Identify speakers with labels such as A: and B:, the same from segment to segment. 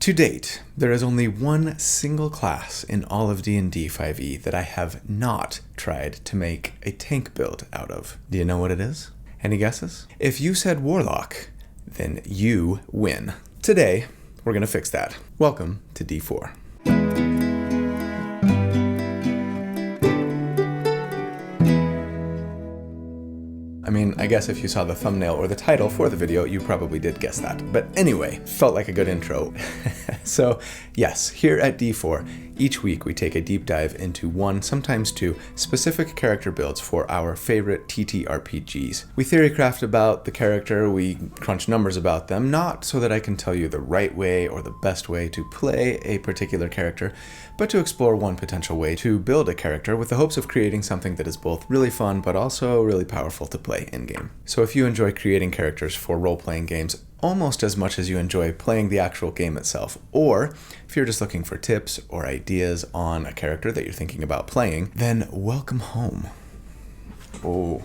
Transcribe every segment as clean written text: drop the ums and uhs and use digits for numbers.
A: To date, there is only one single class in all of D&D 5e that I have not tried to make a tank build out of. Do you know what it is? Any guesses? If you said Warlock, then you win. Today, we're going to fix that. Welcome to D4. I mean, I guess if you saw the thumbnail or the title for the video, you probably did guess that. But anyway, felt like a good intro. So yes, here at D4, each week we take a deep dive into one, sometimes two, specific character builds for our favorite TTRPGs. We theorycraft about the character, we crunch numbers about them, not so that I can tell you the right way or the best way to play a particular character, but to explore one potential way to build a character with the hopes of creating something that is both really fun but also really powerful to play in-game. So if you enjoy creating characters for role-playing games almost as much as you enjoy playing the actual game itself, or if you're just looking for tips or ideas on a character that you're thinking about playing, then welcome home. Oh,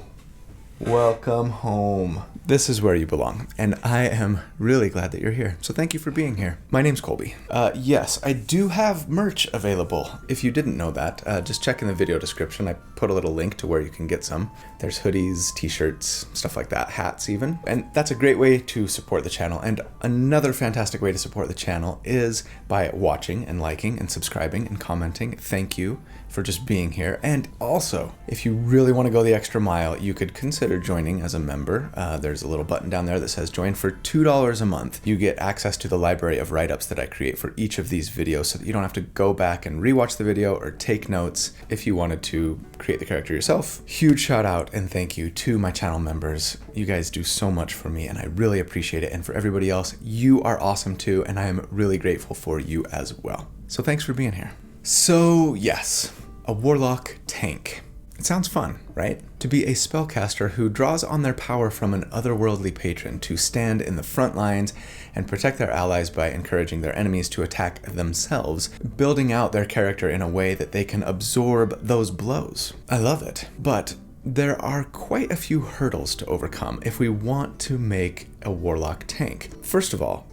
A: welcome home. This is where you belong, and I am really glad that you're here, so thank you for being here. My name's Colby. Yes, I do have merch available. If you didn't know that, just check in the video description. I put a little link to where you can get some. There's hoodies, t-shirts, stuff like that, hats even, and that's a great way to support the channel. And another fantastic way to support the channel is by watching and liking and subscribing and commenting. Thank you for just being here. And also, if you really want to go the extra mile, you could consider joining as a member. There's a little button down there that says join for $2 a month. You get access to the library of write-ups that I create for each of these videos so that you don't have to go back and rewatch the video or take notes if you wanted to create the character yourself. Huge shout out and thank you to my channel members. You guys do so much for me and I really appreciate it. And for everybody else, you are awesome too, and I am really grateful for you as well. So thanks for being here. So yes, a Warlock tank. It sounds fun, right? To be a spellcaster who draws on their power from an otherworldly patron to stand in the front lines and protect their allies by encouraging their enemies to attack themselves, building out their character in a way that they can absorb those blows. I love it. But there are quite a few hurdles to overcome if we want to make a Warlock tank. First of all,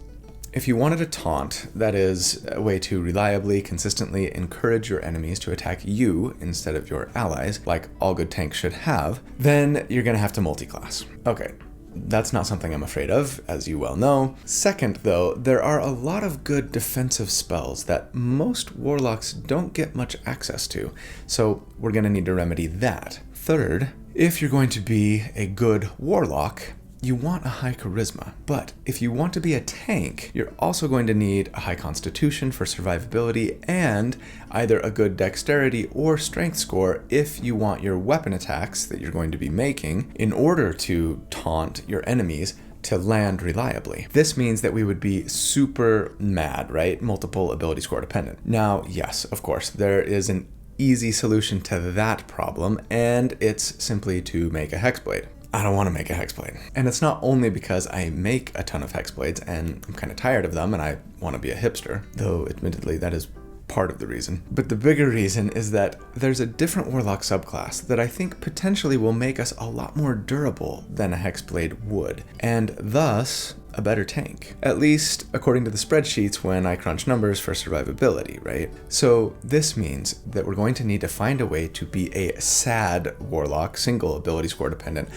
A: if you wanted a taunt, that is a way to reliably, consistently encourage your enemies to attack you instead of your allies, like all good tanks should have, then you're gonna have to multi-class. Okay, that's not something I'm afraid of, as you well know. Second, though, there are a lot of good defensive spells that most warlocks don't get much access to, so we're gonna need to remedy that. Third, if you're going to be a good warlock, you want a high charisma, but if you want to be a tank, you're also going to need a high constitution for survivability and either a good dexterity or strength score if you want your weapon attacks that you're going to be making in order to taunt your enemies to land reliably. This means that we would be super mad, right? Multiple ability score dependent. Now, yes, of course, there is an easy solution to that problem, and it's simply to make a Hexblade. I don't want to make a Hexblade. And it's not only because I make a ton of Hexblades and I'm kind of tired of them and I want to be a hipster, though admittedly that is part of the reason. But the bigger reason is that there's a different Warlock subclass that I think potentially will make us a lot more durable than a Hexblade would, and thus a better tank. At least according to the spreadsheets when I crunch numbers for survivability, right? So this means that we're going to need to find a way to be a sad Warlock, single ability score dependent,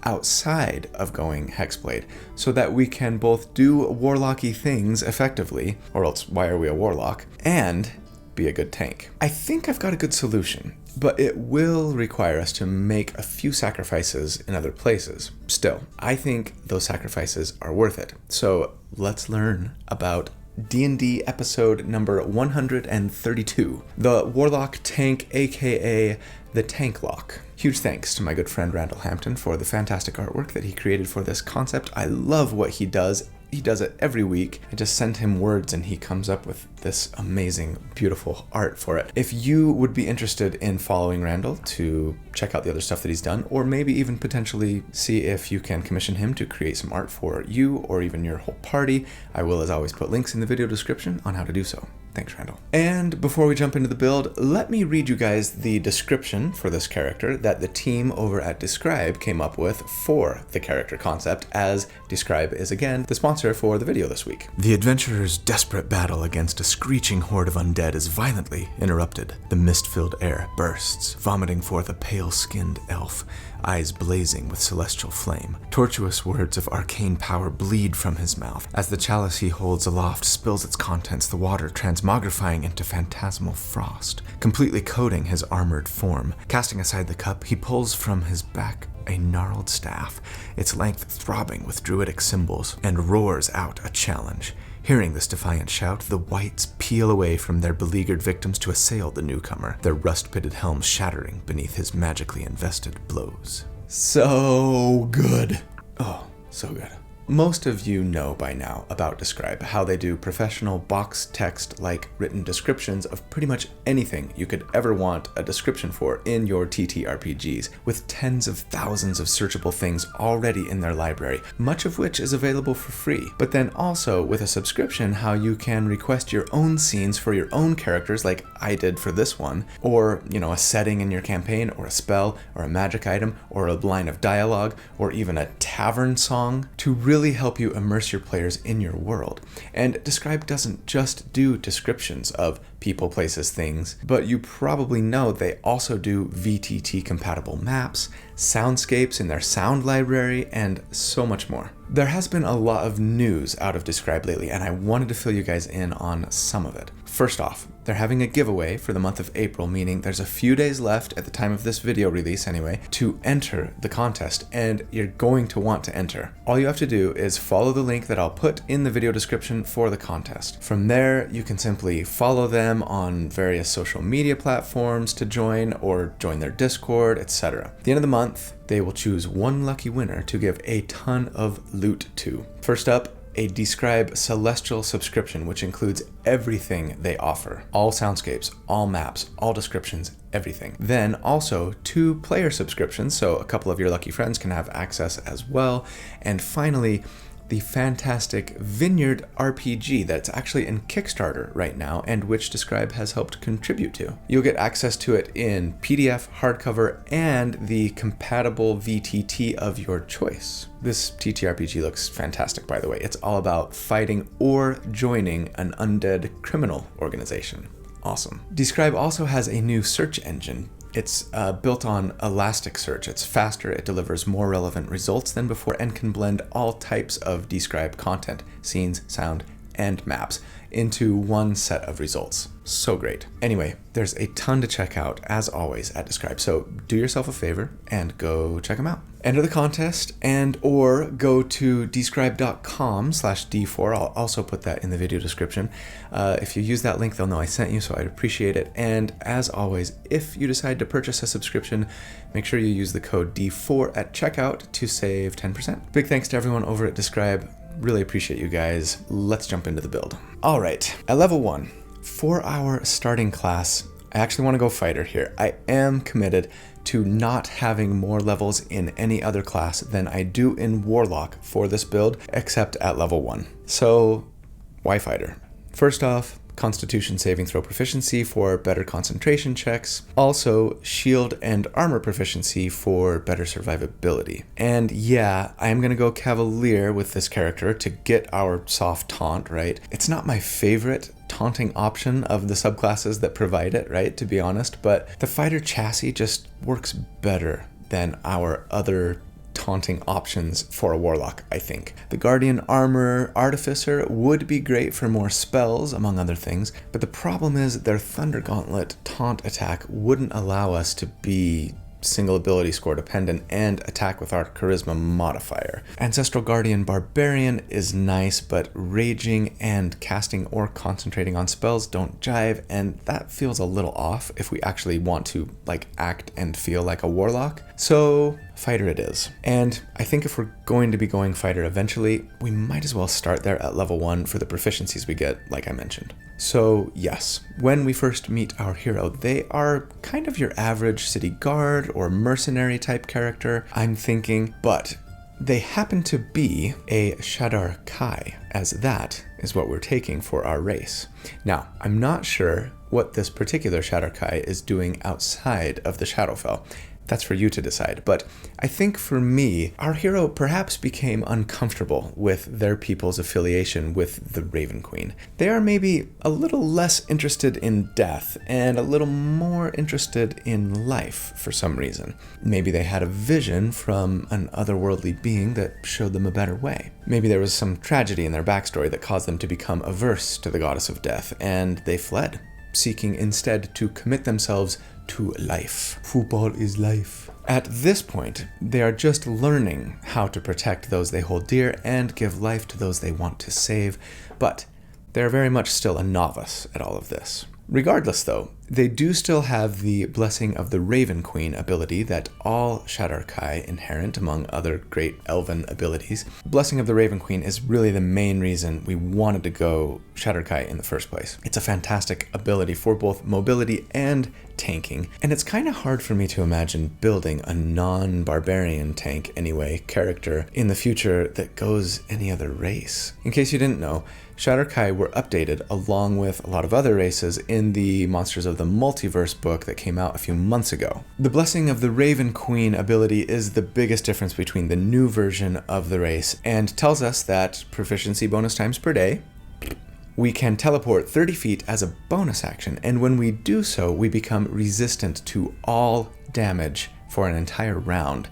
A: outside of going Hexblade, so that we can both do Warlocky things effectively, or else why are we a Warlock, and be a good tank. I think I've got a good solution, but it will require us to make a few sacrifices in other places. Still, I think those sacrifices are worth it. So let's learn about D&D episode number 132, the Warlock tank, aka the Tanklock. Huge thanks to my good friend Randall Hampton for the fantastic artwork that he created for this concept. I love what he does. He does it every week. I just send him words and he comes up with this amazing, beautiful art for it. If you would be interested in following Randall to check out the other stuff that he's done, or maybe even potentially see if you can commission him to create some art for you or even your whole party, I will, as always, put links in the video description on how to do so. Thanks, Randall. And before we jump into the build, let me read you guys the description for this character that the team over at dScryb came up with for the character concept, as dScryb is again the sponsor for the video this week. The adventurer's desperate battle against a screeching horde of undead is violently interrupted. The mist-filled air bursts, vomiting forth a pale-skinned elf, eyes blazing with celestial flame. Tortuous words of arcane power bleed from his mouth. As the chalice he holds aloft spills its contents, the water transmogrifying into phantasmal frost, completely coating his armored form. Casting aside the cup, he pulls from his back a gnarled staff, its length throbbing with druidic symbols, and roars out a challenge. Hearing this defiant shout, the wights peel away from their beleaguered victims to assail the newcomer, their rust-pitted helms shattering beneath his magically invested blows. So good. Oh, so good. Most of you know by now about dScryb, how they do professional box text-like written descriptions of pretty much anything you could ever want a description for in your TTRPGs, with tens of thousands of searchable things already in their library, much of which is available for free. But then also with a subscription, how you can request your own scenes for your own characters, like I did for this one, or, a setting in your campaign, or a spell, or a magic item, or a line of dialogue, or even a tavern song, to really help you immerse your players in your world. And dScryb doesn't just do descriptions of people, places, things, but you probably know they also do VTT compatible maps, soundscapes in their sound library, and so much more. There has been a lot of news out of dScryb lately, and I wanted to fill you guys in on some of it. First off, they're having a giveaway for the month of April, meaning there's a few days left at the time of this video release anyway, to enter the contest, and you're going to want to enter. All you have to do is follow the link that I'll put in the video description for the contest. From there, you can simply follow them on various social media platforms to join, or join their Discord, etc. At the end of the month, they will choose one lucky winner to give a ton of loot to. First up, a dScryb Celestial subscription, which includes everything they offer. All soundscapes, all maps, all descriptions, everything. Then also 2 player subscriptions, so a couple of your lucky friends can have access as well. And finally, the fantastic Vineyard RPG that's actually in Kickstarter right now, and which dScryb has helped contribute to. You'll get access to it in PDF, hardcover, and the compatible VTT of your choice. This TTRPG looks fantastic, by the way. It's all about fighting or joining an undead criminal organization. Awesome. dScryb also has a new search engine. It's built on Elasticsearch. It's faster, it delivers more relevant results than before, and can blend all types of dScryb content, scenes, sound, and maps into one set of results. So great. Anyway, there's a ton to check out, as always, at dScryb, so do yourself a favor and go check them out. Enter the contest or go to dScryb.com/D4. I'll also put that in the video description. If you use that link, they'll know I sent you, so I'd appreciate it. And as always, if you decide to purchase a subscription, make sure you use the code D4 at checkout to save 10%. Big thanks to everyone over at dScryb. Really appreciate you guys. Let's jump into the build. All right, at level 1, for our starting class, I actually want to go fighter here. I am committed to not having more levels in any other class than I do in Warlock for this build, except at level 1. So, why fighter? First off, Constitution saving throw proficiency for better concentration checks. Also, shield and armor proficiency for better survivability. And yeah, I'm gonna go Cavalier with this character to get our soft taunt, right? It's not my favorite taunting option of the subclasses that provide it, right, to be honest, but the fighter chassis just works better than our other taunting options for a Warlock, I think. The Guardian Armor Artificer would be great for more spells, among other things, but the problem is their Thunder Gauntlet taunt attack wouldn't allow us to be single ability score dependent and attack with our charisma modifier. Ancestral Guardian Barbarian is nice, but raging and casting or concentrating on spells don't jive, and that feels a little off if we actually want to act and feel like a warlock. So fighter it is. And I think if we're going to be going fighter eventually, we might as well start there at level 1 for the proficiencies we get, like I mentioned. So yes, when we first meet our hero, they are kind of your average city guard or mercenary type character, I'm thinking, but they happen to be a Shadar Kai, as that is what we're taking for our race. Now, I'm not sure what this particular Shadar Kai is doing outside of the Shadowfell. That's for you to decide. But I think for me, our hero perhaps became uncomfortable with their people's affiliation with the Raven Queen. They are maybe a little less interested in death and a little more interested in life for some reason. Maybe they had a vision from an otherworldly being that showed them a better way. Maybe there was some tragedy in their backstory that caused them to become averse to the goddess of death, and they fled, seeking instead to commit themselves to life. Football is life. At this point, they are just learning how to protect those they hold dear and give life to those they want to save, but they're very much still a novice at all of this. Regardless, though, they do still have the Blessing of the Raven Queen ability that all Shadar Kai inherit among other great elven abilities. Blessing of the Raven Queen is really the main reason we wanted to go Shadar Kai in the first place. It's a fantastic ability for both mobility and tanking, and it's kind of hard for me to imagine building a non-barbarian tank anyway character in the future that goes any other race. In case you didn't know, Shadar Kai were updated along with a lot of other races in the Monsters of the Multiverse book that came out a few months ago. The Blessing of the Raven Queen ability is the biggest difference between the new version of the race and tells us that proficiency bonus times per day, we can teleport 30 feet as a bonus action, and when we do so, we become resistant to all damage for an entire round,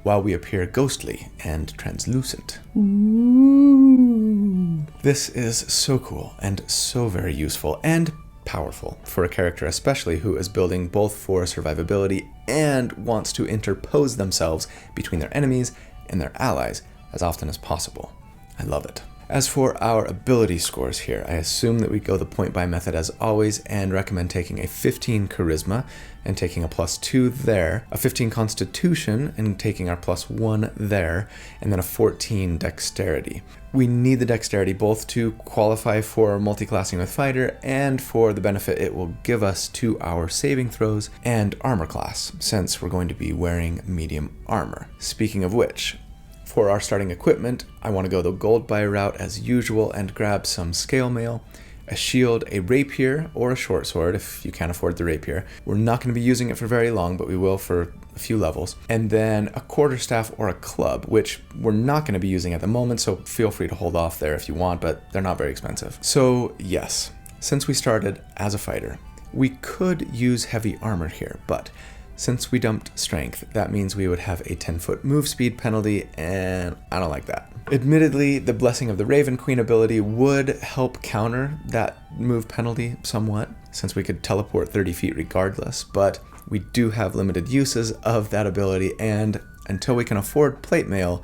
A: while we appear ghostly and translucent. Ooh. This is so cool and so very useful and powerful for a character especially who is building both for survivability and wants to interpose themselves between their enemies and their allies as often as possible. I love it. As for our ability scores here, I assume that we go the point buy method as always and recommend taking a 15 charisma and taking a +2 there, a 15 constitution and taking our +1 there, and then a 14 dexterity. We need the dexterity both to qualify for multi-classing with fighter and for the benefit it will give us to our saving throws and armor class, since we're going to be wearing medium armor. Speaking of which, for our starting equipment, I want to go the gold buy route as usual and grab some scale mail, a shield, a rapier, or a short sword if you can't afford the rapier. We're not going to be using it for very long, but we will for a few levels. And then a quarterstaff or a club, which we're not going to be using at the moment, so feel free to hold off there if you want, but they're not very expensive. So yes, since we started as a fighter, we could use heavy armor here, but since we dumped strength, that means we would have a 10-foot move speed penalty, and I don't like that. Admittedly, the Blessing of the Raven Queen ability would help counter that move penalty somewhat, since we could teleport 30 feet regardless, but we do have limited uses of that ability, and until we can afford plate mail,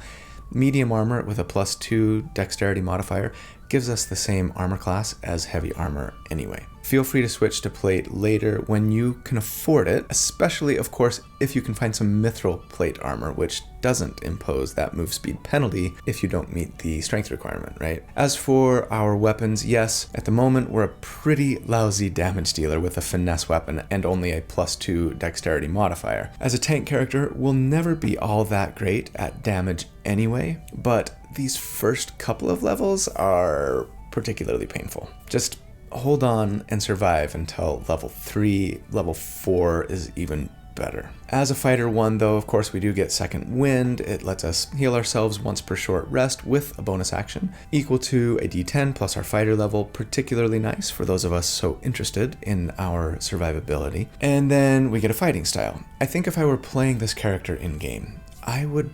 A: medium armor with a +2 dexterity modifier gives us the same armor class as heavy armor anyway. Feel free to switch to plate later when you can afford it, especially, of course, if you can find some mithril plate armor, which doesn't impose that move speed penalty if you don't meet the strength requirement, right? As for our weapons, yes, at the moment we're a pretty lousy damage dealer with a finesse weapon and only a +2 dexterity modifier. As a tank character, we'll never be all that great at damage anyway, but these first couple of levels are particularly painful. Just hold on and survive until level 3, level 4 is even better. As a fighter 1 though, of course we do get second wind. It lets us heal ourselves once per short rest with a bonus action, equal to a d10 plus our fighter level, particularly nice for those of us so interested in our survivability. And then we get a fighting style. I think if I were playing this character in-game, I would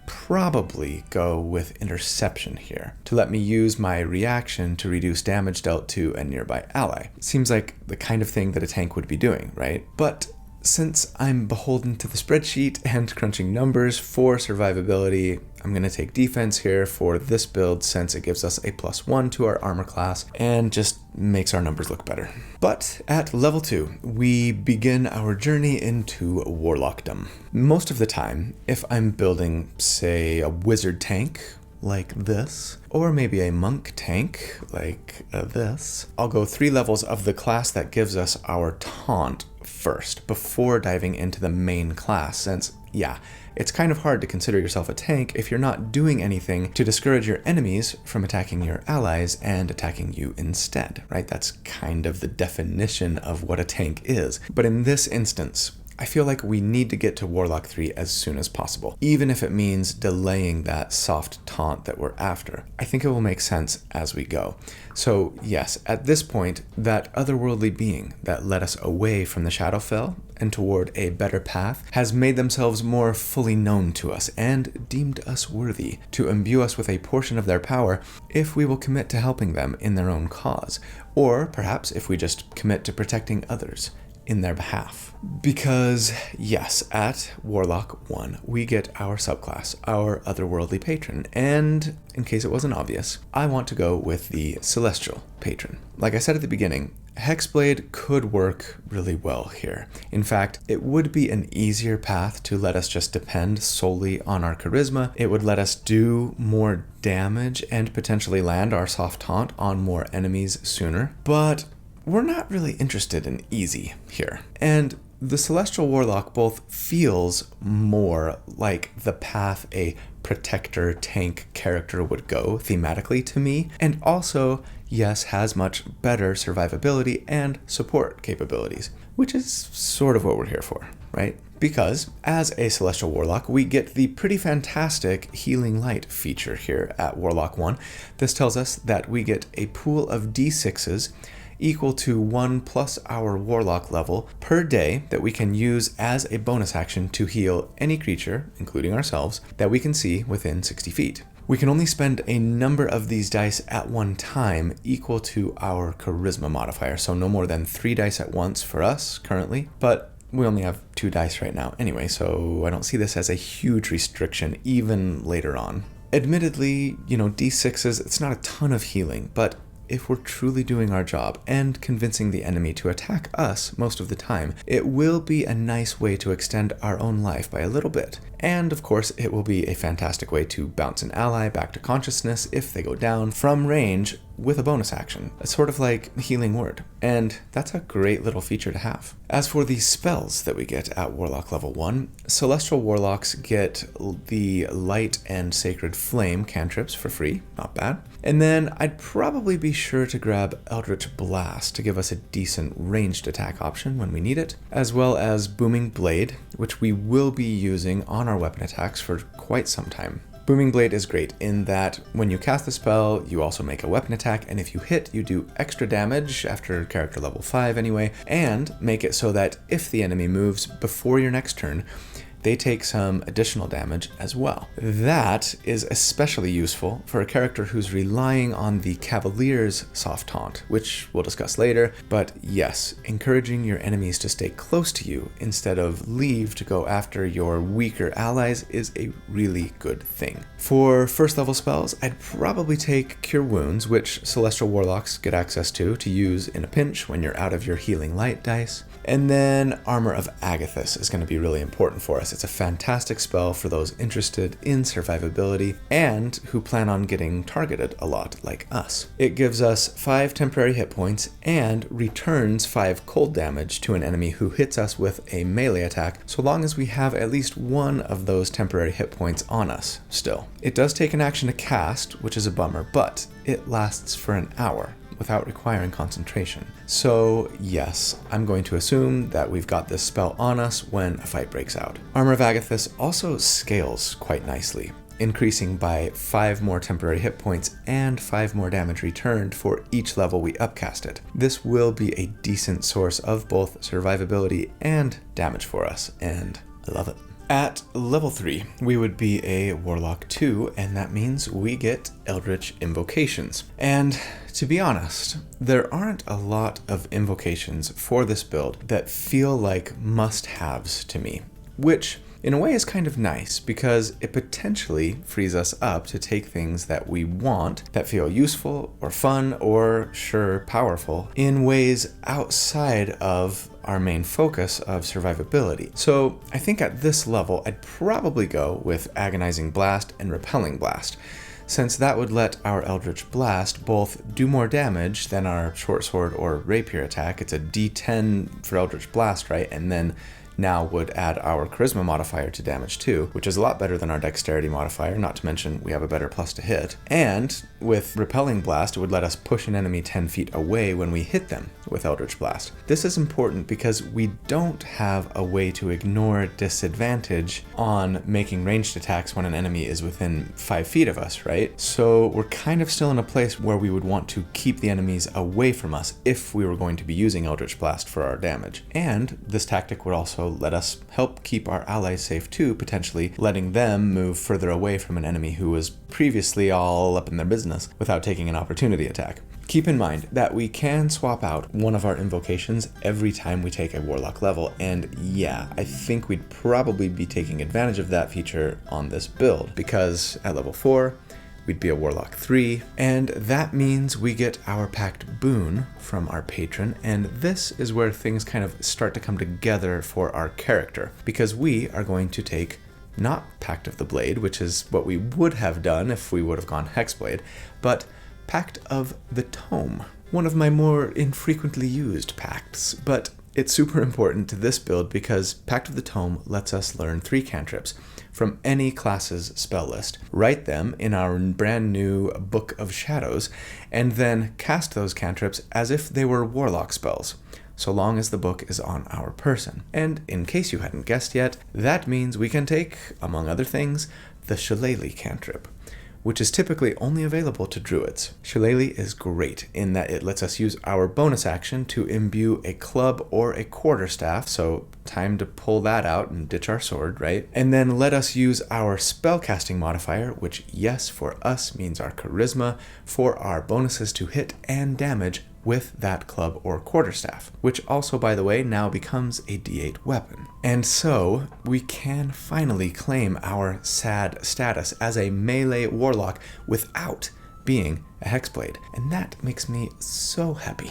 A: probably go with interception here to let me use my reaction to reduce damage dealt to a nearby ally. Seems like the kind of thing that a tank would be doing, right? But since I'm beholden to the spreadsheet and crunching numbers for survivability, I'm going to take defense here for this build since it gives us a +1 to our armor class and just makes our numbers look better. But at level 2, we begin our journey into Warlockdom. Most of the time, if I'm building, say, a wizard tank, like this, or maybe a monk tank like this, I'll go 3 levels of the class that gives us our taunt first, before diving into the main class, since, yeah, it's kind of hard to consider yourself a tank if you're not doing anything to discourage your enemies from attacking your allies and attacking you instead, right? That's kind of the definition of what a tank is. But in this instance, I feel like we need to get to Warlock 3 as soon as possible, even if it means delaying that soft taunt that we're after. I think it will make sense as we go. So yes, at this point, that otherworldly being that led us away from the Shadowfell and toward a better path has made themselves more fully known to us and deemed us worthy to imbue us with a portion of their power if we will commit to helping them in their own cause, or perhaps if we just commit to protecting others in their behalf. Because yes, at Warlock 1, we get our subclass, our otherworldly patron, and in case it wasn't obvious, I want to go with the celestial patron. Like I said at the beginning, Hexblade could work really well here. In fact, it would be an easier path to let us just depend solely on our charisma. It would let us do more damage and potentially land our soft taunt on more enemies sooner, but we're not really interested in easy here. And the Celestial Warlock both feels more like the path a protector tank character would go thematically to me, and also, yes, has much better survivability and support capabilities, which is sort of what we're here for, right? Because as a Celestial Warlock, we get the pretty fantastic Healing Light feature here at Warlock 1. This tells us that we get a pool of D6s equal to 1 plus our Warlock level per day that we can use as a bonus action to heal any creature, including ourselves, that we can see within 60 feet. We can only spend a number of these dice at one time equal to our Charisma modifier, so no more than 3 dice at once for us currently, but we only have 2 dice right now anyway, so I don't see this as a huge restriction even later on. Admittedly, D6s, it's not a ton of healing, but if we're truly doing our job and convincing the enemy to attack us most of the time, it will be a nice way to extend our own life by a little bit. And of course, it will be a fantastic way to bounce an ally back to consciousness if they go down from range with a bonus action. It's sort of like Healing Word, and that's a great little feature to have. As for the spells that we get at Warlock level 1, Celestial Warlocks get the Light and Sacred Flame cantrips for free, not bad. And then I'd probably be sure to grab Eldritch Blast to give us a decent ranged attack option when we need it, as well as Booming Blade, which we will be using on our weapon attacks for quite some time. Booming Blade is great in that when you cast the spell, you also make a weapon attack, and if you hit, you do extra damage after character level 5 anyway, and make it so that if the enemy moves before your next turn, they take some additional damage as well. That is especially useful for a character who's relying on the Cavalier's soft taunt, which we'll discuss later, but yes, encouraging your enemies to stay close to you instead of leave to go after your weaker allies is a really good thing. For first level spells, I'd probably take Cure Wounds, which Celestial Warlocks get access to use in a pinch when you're out of your Healing Light dice. And then Armor of Agathis is going to be really important for us. It's a fantastic spell for those interested in survivability and who plan on getting targeted a lot like us. It gives us 5 temporary hit points and returns 5 cold damage to an enemy who hits us with a melee attack, so long as we have at least one of those temporary hit points on us still. It does take an action to cast, which is a bummer, but it lasts for an hour without requiring concentration. So yes, I'm going to assume that we've got this spell on us when a fight breaks out. Armor of Agathis also scales quite nicely, increasing by 5 more temporary hit points and 5 more damage returned for each level we upcast it. This will be a decent source of both survivability and damage for us, and I love it. At level 3, we would be a Warlock 2, and that means we get Eldritch Invocations. And to be honest, there aren't a lot of invocations for this build that feel like must-haves to me, which in a way is kind of nice because it potentially frees us up to take things that we want that feel useful or fun or sure powerful in ways outside of our main focus of survivability. So I think at this level I'd probably go with Agonizing Blast and Repelling Blast, since that would let our Eldritch Blast both do more damage than our short sword or rapier attack. It's a D10 for Eldritch Blast, right? And then now would add our charisma modifier to damage too, which is a lot better than our dexterity modifier, not to mention we have a better plus to hit. And with repelling blast, it would let us push an enemy 10 feet away when we hit them with Eldritch Blast. This is important because we don't have a way to ignore disadvantage on making ranged attacks when an enemy is within 5 feet of us, right? So we're kind of still in a place where we would want to keep the enemies away from us if we were going to be using Eldritch Blast for our damage. And this tactic would also let us help keep our allies safe too, potentially letting them move further away from an enemy who was previously all up in their business without taking an opportunity attack. Keep in mind that we can swap out one of our invocations every time we take a Warlock level, and yeah, I think we'd probably be taking advantage of that feature on this build, because at level 4, we'd be a Warlock 3, and that means we get our Pact Boon from our patron, and this is where things kind of start to come together for our character, because we are going to take not Pact of the Blade, which is what we would have done if we would have gone Hexblade, but Pact of the Tome, one of my more infrequently used pacts, but it's super important to this build because Pact of the Tome lets us learn 3 cantrips from any class's spell list, write them in our brand new Book of Shadows, and then cast those cantrips as if they were Warlock spells, so long as the book is on our person. And in case you hadn't guessed yet, that means we can take, among other things, the Shillelagh cantrip, which is typically only available to druids. Shillelagh is great in that it lets us use our bonus action to imbue a club or a quarterstaff, so time to pull that out and ditch our sword, right? And then let us use our spellcasting modifier, which yes, for us means our charisma, for our bonuses to hit and damage with that club or quarterstaff, which also, by the way, now becomes a D8 weapon. And so we can finally claim our sad status as a melee warlock without being a hexblade, and that makes me so happy.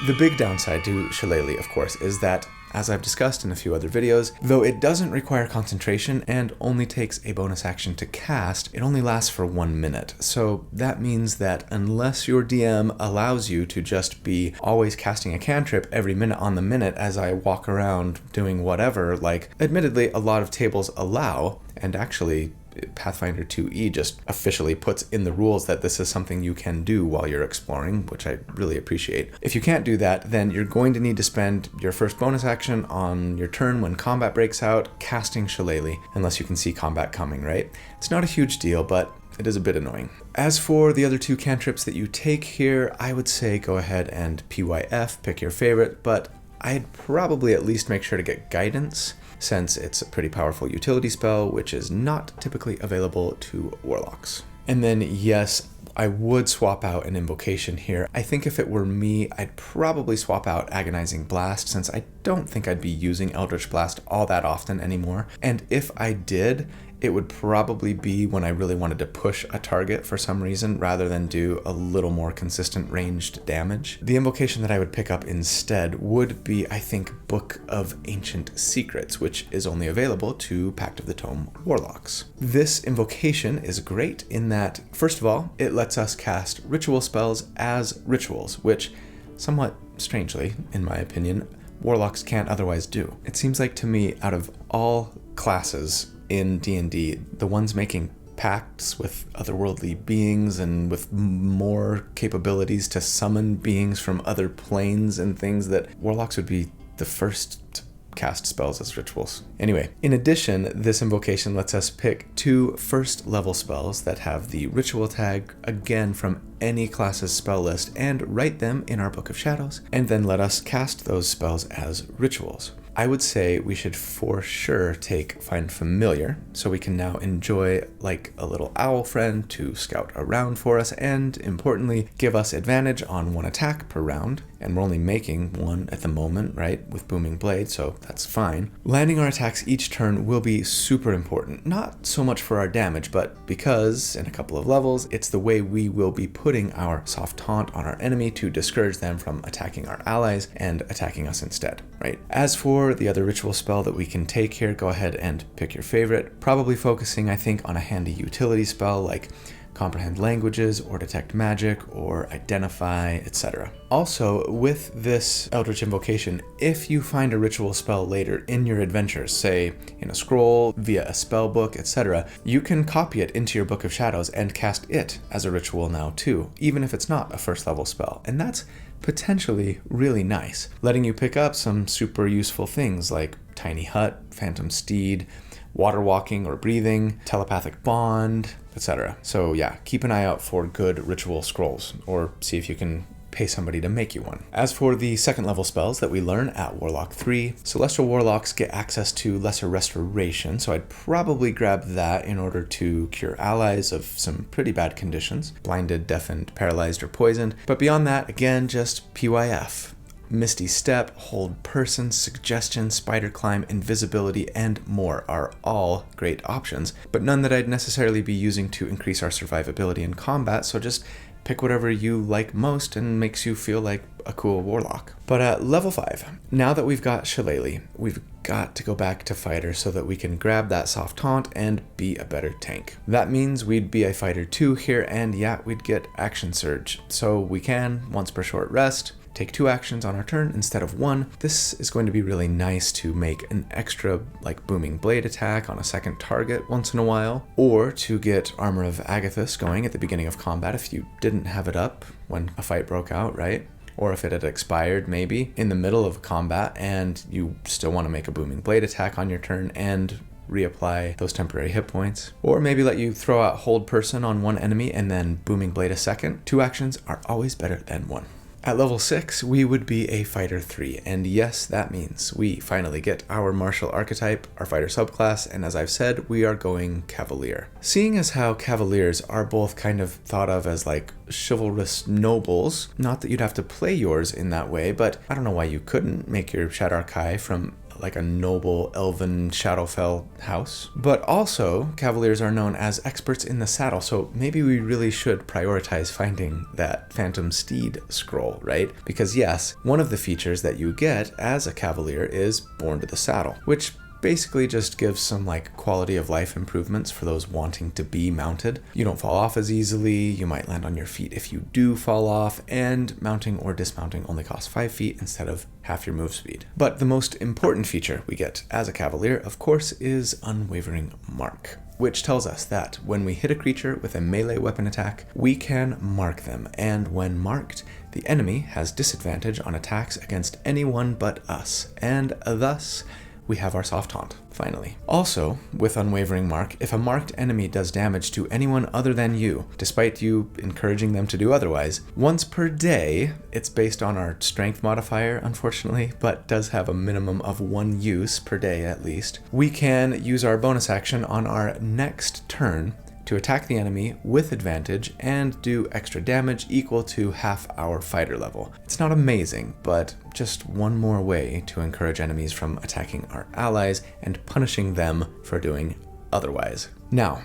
A: The big downside to Shillelagh, of course, is that, as I've discussed in a few other videos, though it doesn't require concentration and only takes a bonus action to cast, it only lasts for 1 minute. So that means that unless your DM allows you to just be always casting a cantrip every minute on the minute as I walk around doing whatever, like admittedly a lot of tables allow, and actually Pathfinder 2e just officially puts in the rules that this is something you can do while you're exploring, which I really appreciate. If you can't do that, then you're going to need to spend your first bonus action on your turn when combat breaks out, casting Shillelagh, unless you can see combat coming, right? It's not a huge deal, but it is a bit annoying. As for the other 2 cantrips that you take here, I would say go ahead and PYF, pick your favorite, but I'd probably at least make sure to get Guidance, since it's a pretty powerful utility spell, which is not typically available to warlocks. And then yes, I would swap out an invocation here. I think if it were me, I'd probably swap out Agonizing Blast, since I don't think I'd be using Eldritch Blast all that often anymore. And if I did, it would probably be when I really wanted to push a target for some reason rather than do a little more consistent ranged damage. The invocation that I would pick up instead would be, I think, Book of Ancient Secrets, which is only available to Pact of the Tome warlocks. This invocation is great in that, first of all, it lets us cast ritual spells as rituals, which, somewhat strangely, in my opinion, warlocks can't otherwise do. It seems like to me, out of all classes in D&D, the ones making pacts with otherworldly beings and with more capabilities to summon beings from other planes and things, that warlocks would be the first to cast spells as rituals. Anyway, in addition, this invocation lets us pick 2 first level spells that have the ritual tag, again from any class's spell list, and write them in our Book of Shadows, and then let us cast those spells as rituals. I would say we should for sure take Find Familiar, so we can now enjoy like a little owl friend to scout around for us, and importantly, give us advantage on 1 attack per round, and we're only making 1 at the moment, right, with Booming Blade, so that's fine. Landing our attacks each turn will be super important, not so much for our damage, but because, in a couple of levels, it's the way we will be putting our soft taunt on our enemy to discourage them from attacking our allies and attacking us instead, right? As for the other ritual spell that we can take here, go ahead and pick your favorite, probably focusing, I think, on a handy utility spell like comprehend languages or detect magic or identify, etc. Also, with this Eldritch Invocation, if you find a ritual spell later in your adventures, say in a scroll, via a spell book, etc., you can copy it into your Book of Shadows and cast it as a ritual now too, even if it's not a first level spell. And that's potentially really nice, letting you pick up some super useful things like Tiny Hut, Phantom Steed, water walking or breathing, telepathic bond, etc. So yeah, keep an eye out for good ritual scrolls, or see if you can pay somebody to make you one. As for the second level spells that we learn at Warlock 3, Celestial Warlocks get access to Lesser Restoration, so I'd probably grab that in order to cure allies of some pretty bad conditions, blinded, deafened, paralyzed, or poisoned. But beyond that, again, just PYF. Misty Step, Hold Person, Suggestion, Spider Climb, Invisibility, and more are all great options, but none that I'd necessarily be using to increase our survivability in combat, so just pick whatever you like most and makes you feel like a cool warlock. But at level 5, now that we've got Shillelagh, we've got to go back to fighter so that we can grab that soft taunt and be a better tank. That means we'd be a fighter 2 here, and yeah, we'd get action surge. So we can, once per short rest, take 2 actions on our turn instead of 1. This is going to be really nice to make an extra like booming blade attack on a second target once in a while, or to get Armor of Agathis going at the beginning of combat if you didn't have it up when a fight broke out, right? Or if it had expired maybe in the middle of combat and you still want to make a booming blade attack on your turn and reapply those temporary hit points. Or maybe let you throw out Hold Person on one enemy and then booming blade a second. 2 actions are always better than 1. At level 6, we would be a fighter 3, and yes, that means we finally get our martial archetype, our fighter subclass, and as I've said, we are going Cavalier. Seeing as how Cavaliers are both kind of thought of as like chivalrous nobles, not that you'd have to play yours in that way, but I don't know why you couldn't make your Shadarkai from like a noble elven Shadowfell house. But also, Cavaliers are known as experts in the saddle, so maybe we really should prioritize finding that Phantom Steed scroll, right? Because yes, one of the features that you get as a Cavalier is Born to the Saddle, which basically just gives some like quality of life improvements for those wanting to be mounted. You don't fall off as easily, you might land on your feet if you do fall off, and mounting or dismounting only costs 5 feet instead of half your move speed. But the most important feature we get as a Cavalier, of course, is Unwavering Mark, which tells us that when we hit a creature with a melee weapon attack, we can mark them, and when marked, the enemy has disadvantage on attacks against anyone but us, and thus we have our soft taunt, finally. Also, with Unwavering Mark, if a marked enemy does damage to anyone other than you, despite you encouraging them to do otherwise, once per day, it's based on our strength modifier, unfortunately, but does have a minimum of 1 use per day at least, we can use our bonus action on our next turn to attack the enemy with advantage and do extra damage equal to half our fighter level. It's not amazing, but just one more way to encourage enemies from attacking our allies and punishing them for doing otherwise. Now,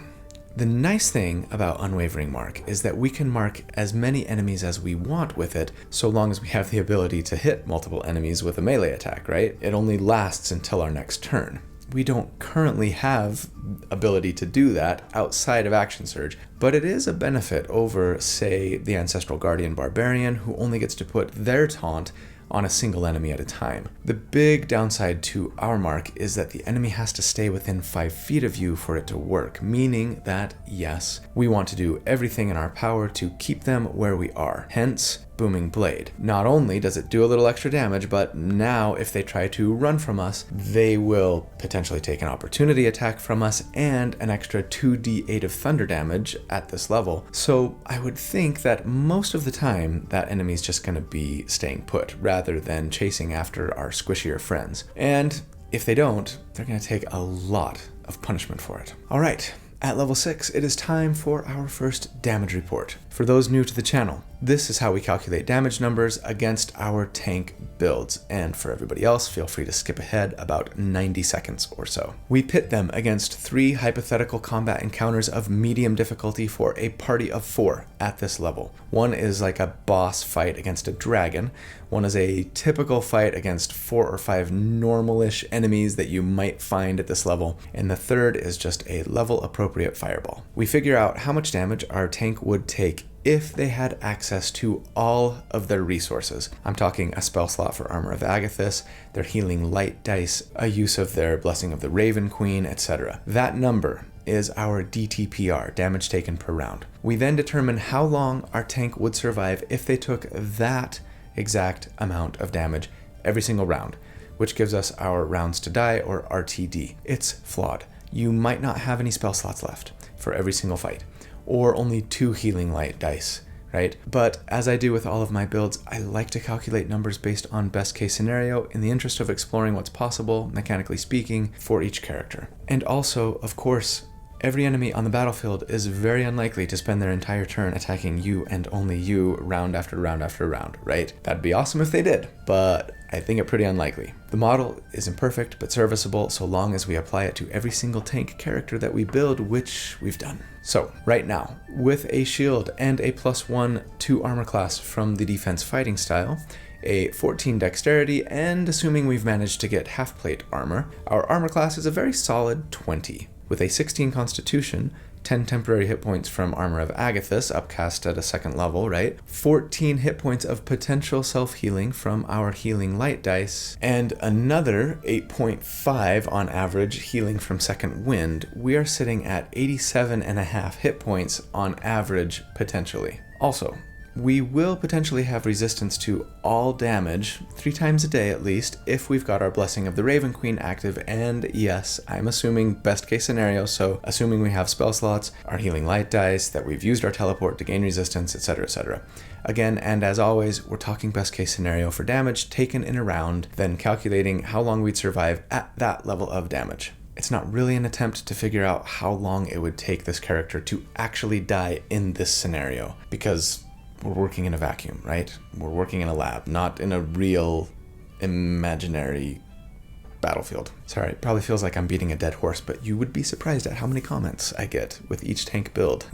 A: the nice thing about Unwavering Mark is that we can mark as many enemies as we want with it, so long as we have the ability to hit multiple enemies with a melee attack, right? It only lasts until our next turn. We don't currently have ability to do that outside of Action Surge, but it is a benefit over, say, the Ancestral Guardian Barbarian, who only gets to put their taunt on a single enemy at a time. The big downside to our mark is that the enemy has to stay within 5 feet of you for it to work, meaning that, yes, we want to do everything in our power to keep them where we are. Hence, Booming Blade. Not only does it do a little extra damage, but now if they try to run from us, they will potentially take an opportunity attack from us and an extra 2d8 of thunder damage at this level. So I would think that most of the time that enemy's just going to be staying put rather than chasing after our squishier friends. And if they don't, they're going to take a lot of punishment for it. All right. At level 6, it is time for our first damage report. For those new to the channel, This is how we calculate damage numbers against our tank builds, and for everybody else, feel free to skip ahead about 90 seconds or so. We pit them against 3 hypothetical combat encounters of medium difficulty for a party of 4 at this level. One is like a boss fight against a dragon, one is a typical fight against 4 or 5 normal-ish enemies that you might find at this level, and the third is just a level-appropriate fireball. We figure out how much damage our tank would take if they had access to all of their resources. I'm talking a spell slot for Armor of Agathis, their healing light dice, a use of their Blessing of the Raven Queen, etc. That number is our DTPR, damage taken per round. We then determine how long our tank would survive if they took that exact amount of damage every single round, which gives us our rounds to die, or RTD. It's flawed. You might not have any spell slots left for every single fight, or only 2 healing light dice, right? But as I do with all of my builds, I like to calculate numbers based on best case scenario in the interest of exploring what's possible, mechanically speaking, for each character. And also, of course, every enemy on the battlefield is very unlikely to spend their entire turn attacking you and only you round after round after round, right? That'd be awesome if they did, but I think it pretty unlikely. The model is imperfect but serviceable so long as we apply it to every single tank character that we build, which we've done. So right now, with a shield and a +1 to armor class from the defense fighting style, a 14 dexterity, and assuming we've managed to get half plate armor, our armor class is a very solid 20. With a 16 constitution, 10 temporary hit points from Armor of Agathis, upcast at a 2nd level, right? 14 hit points of potential self-healing from our healing light dice, and another 8.5 on average healing from Second Wind. We are sitting at 87.5 hit points on average, potentially. Also, we will potentially have resistance to all damage 3 times a day at least if we've got our Blessing of the Raven Queen active, and yes, I'm assuming best case scenario, so assuming we have spell slots, our healing light dice, that we've used our teleport to gain resistance, etc, etc. Again, and as always, we're talking best case scenario for damage taken in a round, then calculating how long we'd survive at that level of damage. It's not really an attempt to figure out how long it would take this character to actually die in this scenario, because we're working in a vacuum, right? We're working in a lab, not in a real imaginary battlefield. Sorry, it probably feels like I'm beating a dead horse, but you would be surprised at how many comments I get with each tank build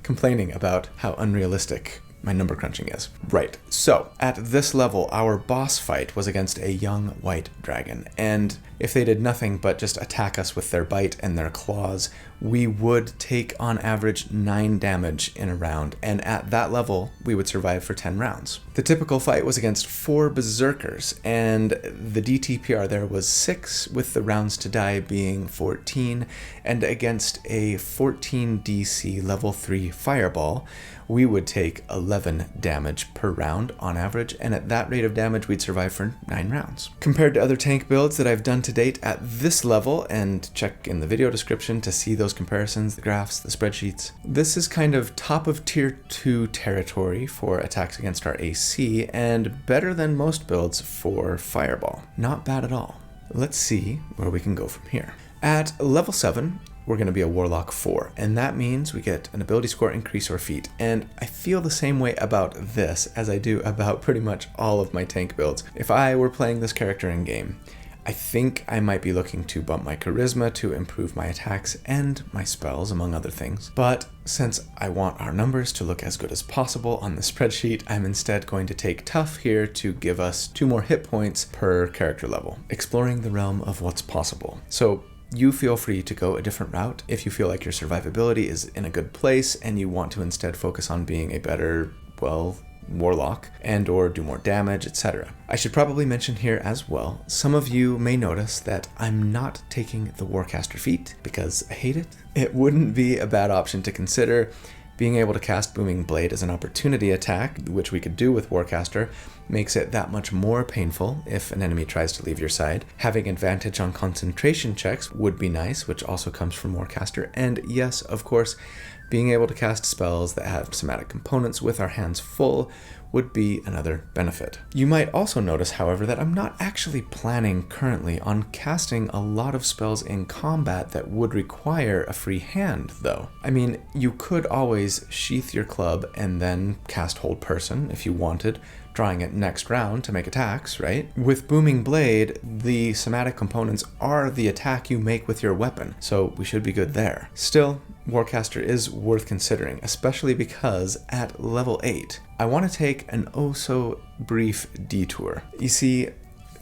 A: complaining about how unrealistic my number crunching is. Right, so at this level, our boss fight was against a young white dragon, and if they did nothing but just attack us with their bite and their claws, we would take on average 9 damage in a round, and at that level, we would survive for 10 rounds. The typical fight was against 4 berserkers, and the DTPR there was 6, with the rounds to die being 14, and against a 14 DC level 3 fireball, we would take 11 damage per round on average, and at that rate of damage, we'd survive for 9 rounds. Compared to other tank builds that I've done to date at this level, and check in the video description to see those comparisons, the graphs, the spreadsheets, this is kind of top of tier 2 territory for attacks against our AC, and better than most builds for fireball. Not bad at all. Let's see where we can go from here. At level 7, we're going to be a Warlock 4, and that means we get an ability score increase or feat, and I feel the same way about this as I do about pretty much all of my tank builds. If I were playing this character in game, I think I might be looking to bump my charisma to improve my attacks and my spells, among other things. But since I want our numbers to look as good as possible on the spreadsheet, I'm instead going to take tough here to give us 2 more hit points per character level, exploring the realm of what's possible. So you feel free to go a different route if you feel like your survivability is in a good place and you want to instead focus on being a better, well, Warlock and or do more damage, etc. I should probably mention here as well, some of you may notice that I'm not taking the Warcaster feat because I hate it. It wouldn't be a bad option to consider. Being able to cast Booming Blade as an opportunity attack, which we could do with Warcaster, makes it that much more painful if an enemy tries to leave your side. Having advantage on concentration checks would be nice, which also comes from Warcaster. And yes, of course, being able to cast spells that have somatic components with our hands full would be another benefit. You might also notice, however, that I'm not actually planning currently on casting a lot of spells in combat that would require a free hand, though. I mean, you could always sheath your club and then cast Hold Person if you wanted, drawing it next round to make attacks, right? With Booming Blade, the somatic components are the attack you make with your weapon, so we should be good there. Still, Warcaster is worth considering, especially because at level 8, I want to take an oh-so-brief detour. You see,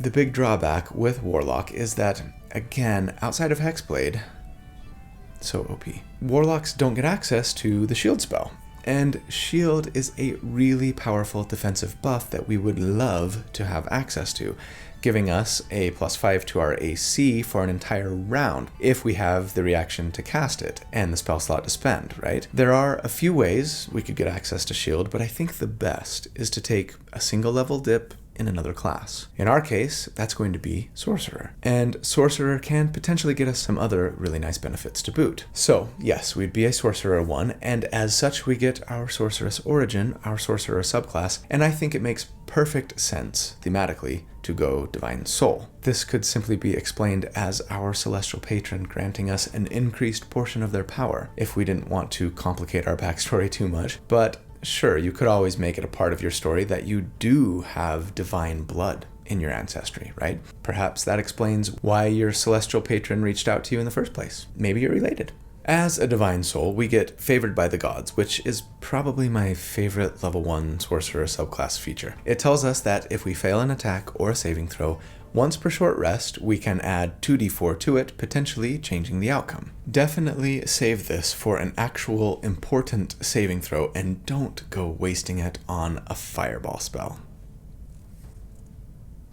A: the big drawback with Warlock is that, again, outside of Hexblade, so OP, Warlocks don't get access to the shield spell. And shield is a really powerful defensive buff that we would love to have access to, giving us a +5 to our AC for an entire round if we have the reaction to cast it and the spell slot to spend, right? There are a few ways we could get access to shield, but I think the best is to take a single level dip in another class. In our case, that's going to be Sorcerer. And Sorcerer can potentially get us some other really nice benefits to boot. So yes, we'd be a Sorcerer 1, and as such we get our Sorceress Origin, our Sorcerer subclass, and I think it makes perfect sense, thematically, to go Divine Soul. This could simply be explained as our Celestial Patron granting us an increased portion of their power, if we didn't want to complicate our backstory too much, but sure, you could always make it a part of your story that you do have divine blood in your ancestry, right? Perhaps that explains why your celestial patron reached out to you in the first place. Maybe you're related. As a divine soul, we get Favored by the Gods, which is probably my favorite level 1 sorcerer subclass feature. It tells us that if we fail an attack or a saving throw, once per short rest, we can add 2d4 to it, potentially changing the outcome. Definitely save this for an actual important saving throw and don't go wasting it on a fireball spell.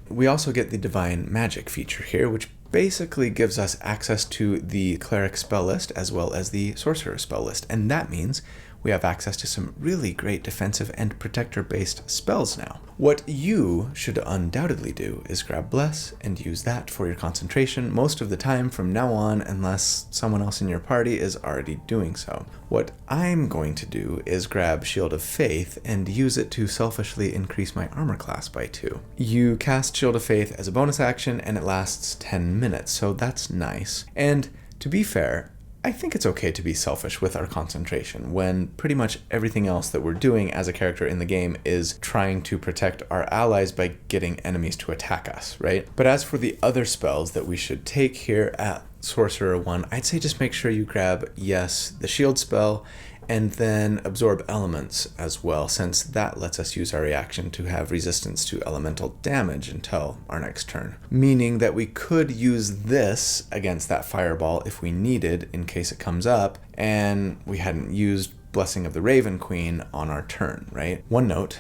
A: We also get the Divine Magic feature here, which basically gives us access to the Cleric spell list as well as the Sorcerer spell list, and that means we have access to some really great defensive and protector-based spells now. What you should undoubtedly do is grab Bless and use that for your concentration most of the time from now on, unless someone else in your party is already doing so. What I'm going to do is grab Shield of Faith and use it to selfishly increase my armor class by 2. You cast Shield of Faith as a bonus action and it lasts 10 minutes, so that's nice. And to be fair, I think it's okay to be selfish with our concentration when pretty much everything else that we're doing as a character in the game is trying to protect our allies by getting enemies to attack us, right? But as for the other spells that we should take here at Sorcerer 1, I'd say just make sure you grab, yes, the shield spell, and then Absorb Elements as well, since that lets us use our reaction to have resistance to elemental damage until our next turn. Meaning that we could use this against that fireball if we needed in case it comes up, and we hadn't used Blessing of the Raven Queen on our turn, right? One note,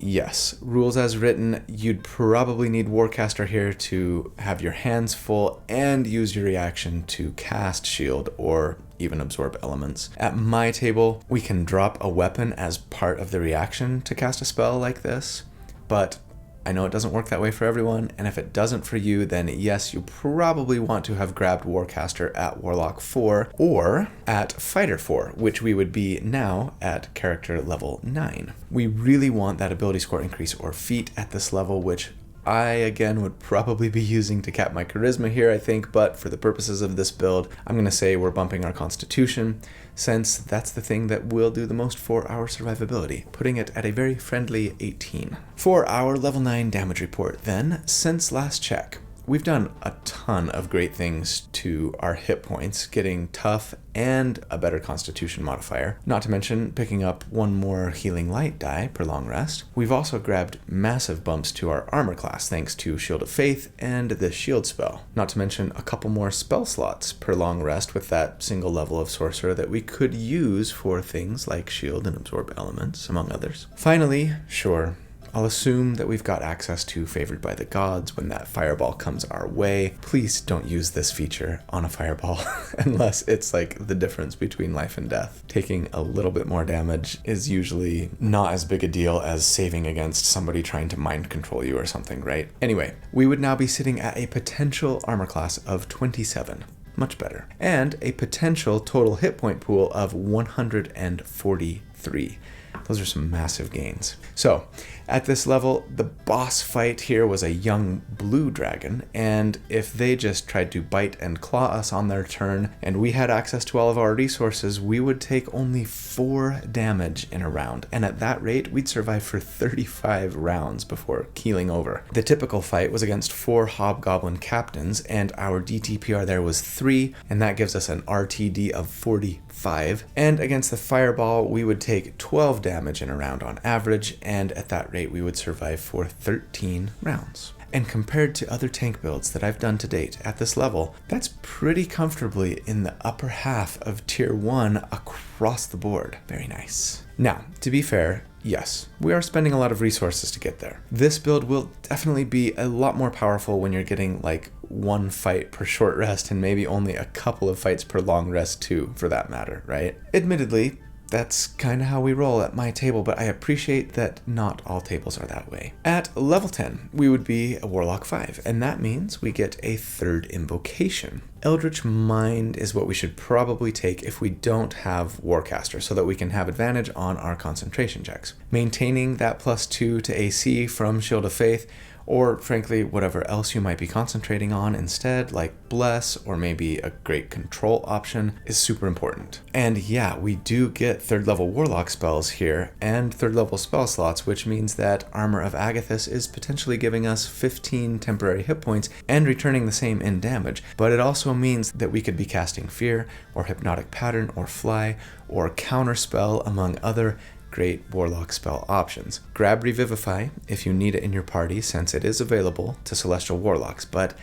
A: yes, rules as written, you'd probably need Warcaster here to have your hands full and use your reaction to cast shield or even absorb elements. At my table, we can drop a weapon as part of the reaction to cast a spell like this, but I know it doesn't work that way for everyone, and if it doesn't for you, then yes, you probably want to have grabbed Warcaster at Warlock 4 or at Fighter 4, which we would be now at character level 9. We really want that ability score increase or feat at this level, which I, again, would probably be using to cap my charisma here, I think, but for the purposes of this build, I'm going to say we're bumping our constitution, since that's the thing that will do the most for our survivability, putting it at a very friendly 18. For our level 9 damage report, then, since last check, we've done a ton of great things to our hit points, getting tough and a better constitution modifier, not to mention picking up one more healing light die per long rest. We've also grabbed massive bumps to our armor class thanks to Shield of Faith and the shield spell, not to mention a couple more spell slots per long rest with that single level of sorcerer that we could use for things like shield and absorb elements, among others. Finally, sure, I'll assume that we've got access to Favored by the Gods when that fireball comes our way. Please don't use this feature on a fireball unless it's like the difference between life and death. Taking a little bit more damage is usually not as big a deal as saving against somebody trying to mind control you or something, right? Anyway, we would now be sitting at a potential armor class of 27. Much better. And a potential total hit point pool of 143. Those are some massive gains. So at this level, the boss fight here was a young blue dragon, and if they just tried to bite and claw us on their turn and we had access to all of our resources, we would take only 4 damage in a round, and at that rate we'd survive for 35 rounds before keeling over. The typical fight was against 4 hobgoblin captains, and our DTPR there was 3, and that gives us an RTD of 45. And against the fireball, we would take 12 damage in a round on average, and at that rate we would survive for 13 rounds. And compared to other tank builds that I've done to date at this level, that's pretty comfortably in the upper half of tier 1 across the board. Very nice. Now, to be fair, yes, we are spending a lot of resources to get there. This build will definitely be a lot more powerful when you're getting like 1 fight per short rest and maybe only a couple of fights per long rest too, for that matter, right? Admittedly, that's kind of how we roll at my table, but I appreciate that not all tables are that way. At level 10, we would be a Warlock 5, and that means we get a 3rd invocation. Eldritch Mind is what we should probably take if we don't have Warcaster, so that we can have advantage on our concentration checks. Maintaining that +2 to AC from Shield of Faith, or frankly whatever else you might be concentrating on instead, like Bless or maybe a great control option, is super important. And yeah, we do get 3rd level Warlock spells here and 3rd level spell slots, which means that Armor of Agathis is potentially giving us 15 temporary hit points and returning the same in damage, but it also means that we could be casting Fear or Hypnotic Pattern or Fly or Counterspell, among other great Warlock spell options. Grab Revivify if you need it in your party, since it is available to Celestial Warlocks, but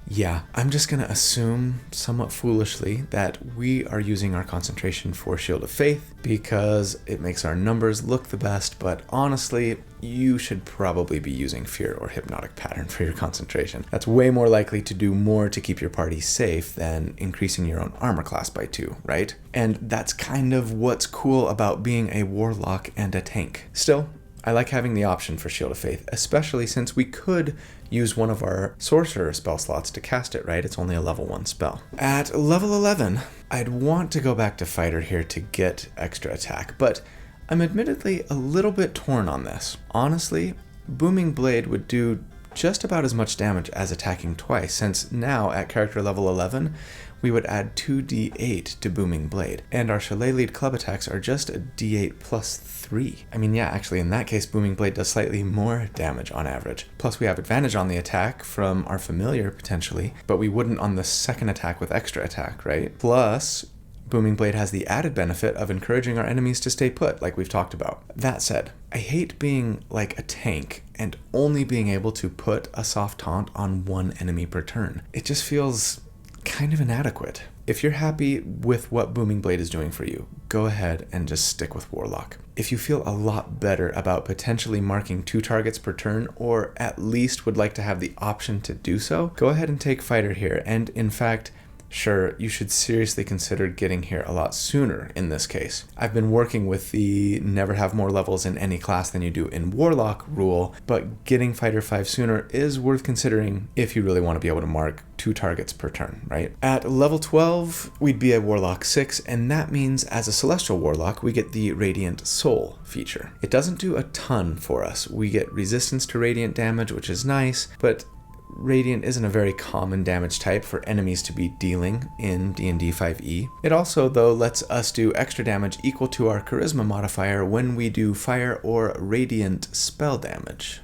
A: yeah, I'm just gonna assume, somewhat foolishly, that we are using our concentration for Shield of Faith because it makes our numbers look the best, but honestly, you should probably be using Fear or Hypnotic Pattern for your concentration. That's way more likely to do more to keep your party safe than increasing your own armor class by 2, right? And that's kind of what's cool about being a Warlock and a tank. Still, I like having the option for Shield of Faith, especially since we could use one of our Sorcerer spell slots to cast it, right? It's only a level 1 spell. At level 11, I'd want to go back to Fighter here to get extra attack, but I'm admittedly a little bit torn on this. Honestly, Booming Blade would do just about as much damage as attacking twice, since now at character level 11, we would add 2d8 to Booming Blade, and our Shillelagh Club attacks are just a d8 plus 3. I mean, yeah, actually in that case, Booming Blade does slightly more damage on average. Plus we have advantage on the attack from our Familiar, potentially, but we wouldn't on the second attack with extra attack, right? Plus, Booming Blade has the added benefit of encouraging our enemies to stay put, like we've talked about. That said, I hate being like a tank and only being able to put a soft taunt on 1 enemy per turn. It just feels kind of inadequate. If you're happy with what Booming Blade is doing for you, go ahead and just stick with Warlock. If you feel a lot better about potentially marking 2 targets per turn, or at least would like to have the option to do so, go ahead and take Fighter here, and in fact, sure, you should seriously consider getting here a lot sooner in this case. I've been working with the never have more levels in any class than you do in Warlock rule, but getting Fighter 5 sooner is worth considering if you really want to be able to mark 2 targets per turn, right? At level 12, we'd be a Warlock 6, and that means as a Celestial Warlock, we get the Radiant Soul feature. It doesn't do a ton for us. We get resistance to radiant damage, which is nice, but Radiant isn't a very common damage type for enemies to be dealing in D&D 5e. It also, though, lets us do extra damage equal to our Charisma modifier when we do fire or radiant spell damage.